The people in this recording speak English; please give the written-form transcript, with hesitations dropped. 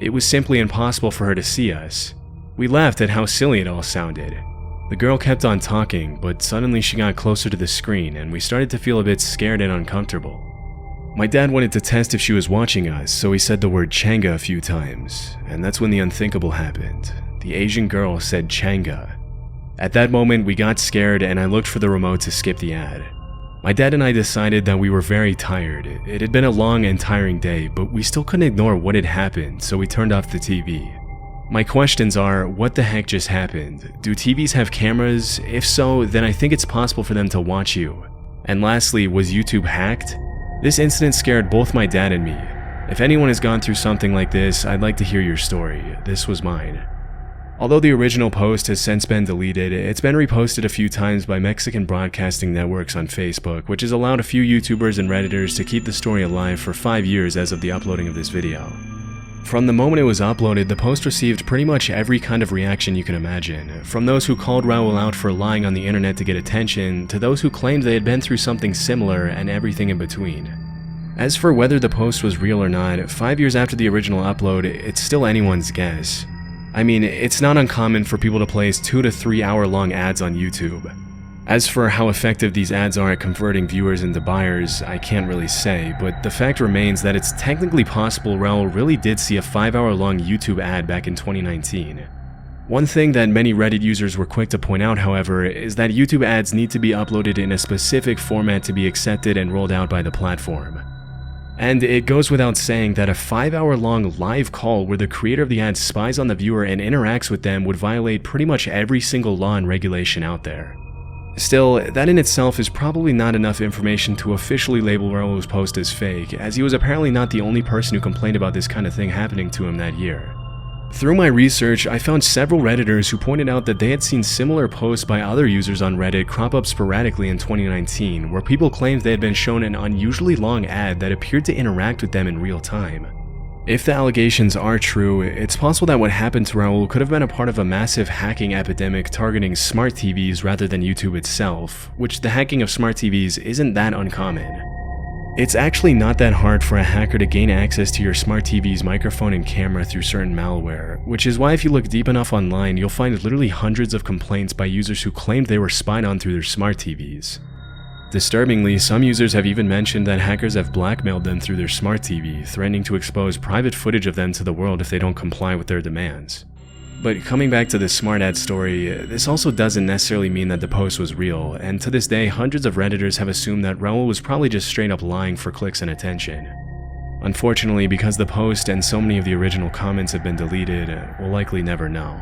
It was simply impossible for her to see us. We laughed at how silly it all sounded. The girl kept on talking, but suddenly she got closer to the screen and we started to feel a bit scared and uncomfortable. My dad wanted to test if she was watching us, so he said the word Changa a few times, and that's when the unthinkable happened. The Asian girl said Changa. At that moment, we got scared and I looked for the remote to skip the ad. My dad and I decided that we were very tired. It had been a long and tiring day, but we still couldn't ignore what had happened, so we turned off the TV. My questions are, what the heck just happened? Do TVs have cameras? If so, then I think it's possible for them to watch you. And lastly, was YouTube hacked? This incident scared both my dad and me. If anyone has gone through something like this, I'd like to hear your story. This was mine. Although the original post has since been deleted, it's been reposted a few times by Mexican broadcasting networks on Facebook, which has allowed a few YouTubers and Redditors to keep the story alive for 5 years as of the uploading of this video. From the moment it was uploaded, the post received pretty much every kind of reaction you can imagine, from those who called Raul out for lying on the internet to get attention, to those who claimed they had been through something similar, and everything in between. As for whether the post was real or not, 5 years after the original upload, it's still anyone's guess. I mean, it's not uncommon for people to place 2 to 3 hour long ads on YouTube. As for how effective these ads are at converting viewers into buyers, I can't really say, but the fact remains that it's technically possible Raul really did see a 5-hour long YouTube ad back in 2019. One thing that many Reddit users were quick to point out, however, is that YouTube ads need to be uploaded in a specific format to be accepted and rolled out by the platform. And it goes without saying that a 5-hour long live call where the creator of the ad spies on the viewer and interacts with them would violate pretty much every single law and regulation out there. Still, that in itself is probably not enough information to officially label Raul's post as fake, as he was apparently not the only person who complained about this kind of thing happening to him that year. Through my research, I found several Redditors who pointed out that they had seen similar posts by other users on Reddit crop up sporadically in 2019, where people claimed they had been shown an unusually long ad that appeared to interact with them in real time. If the allegations are true, it's possible that what happened to Raul could have been a part of a massive hacking epidemic targeting smart TVs rather than YouTube itself, which the hacking of smart TVs isn't that uncommon. It's actually not that hard for a hacker to gain access to your smart TV's microphone and camera through certain malware, which is why if you look deep enough online, you'll find literally hundreds of complaints by users who claimed they were spied on through their smart TVs. Disturbingly, some users have even mentioned that hackers have blackmailed them through their smart TV, threatening to expose private footage of them to the world if they don't comply with their demands. But coming back to the smart ad story, this also doesn't necessarily mean that the post was real, and to this day, hundreds of Redditors have assumed that Raul was probably just straight up lying for clicks and attention. Unfortunately, because the post and so many of the original comments have been deleted, we'll likely never know.